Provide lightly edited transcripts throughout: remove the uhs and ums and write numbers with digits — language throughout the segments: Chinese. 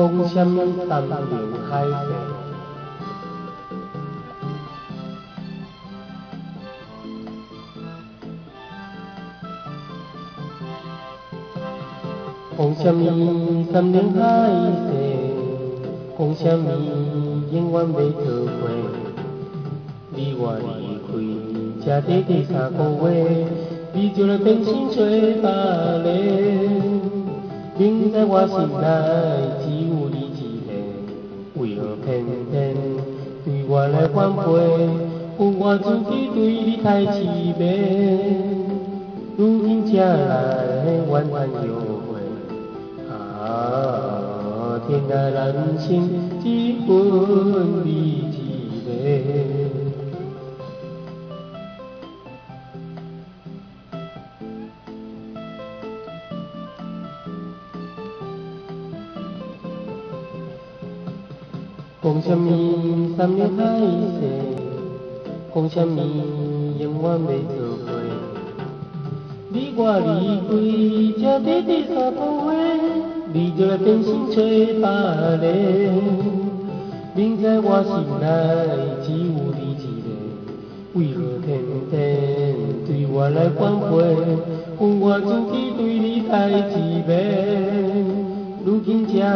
讲什么山盟海誓，讲什么山盟海誓，讲什么永远要做伙。你我离开，才短短3个月，你就来变心做别个。明在我心内只有你一个，为何偏偏对我来反背？有我自己对你太痴迷，如今才来怨叹后悔。啊，天涯人生只分你一个。讲什么山盟海誓，讲什么永远要做伙。你我离开，才短短3个月，你就来变心做别个。明在我心内只有你一个，为何偏偏对我来反背？有我自己对你太痴迷，如今才来。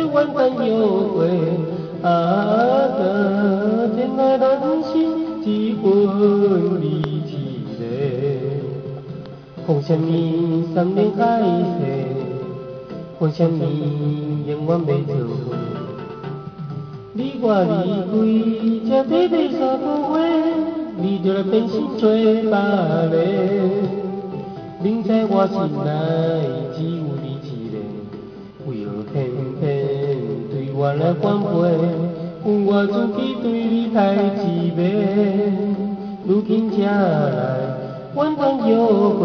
怨叹后悔，啊，天涯人生只分你一个。讲什么山盟海誓，讲什么永远要做伙。你我离开，才短短3个月，你就来变心做别个。明在我心内只有你一个，为何偏偏对我来反背？有我自己对你太痴迷，如今才来怨叹后悔。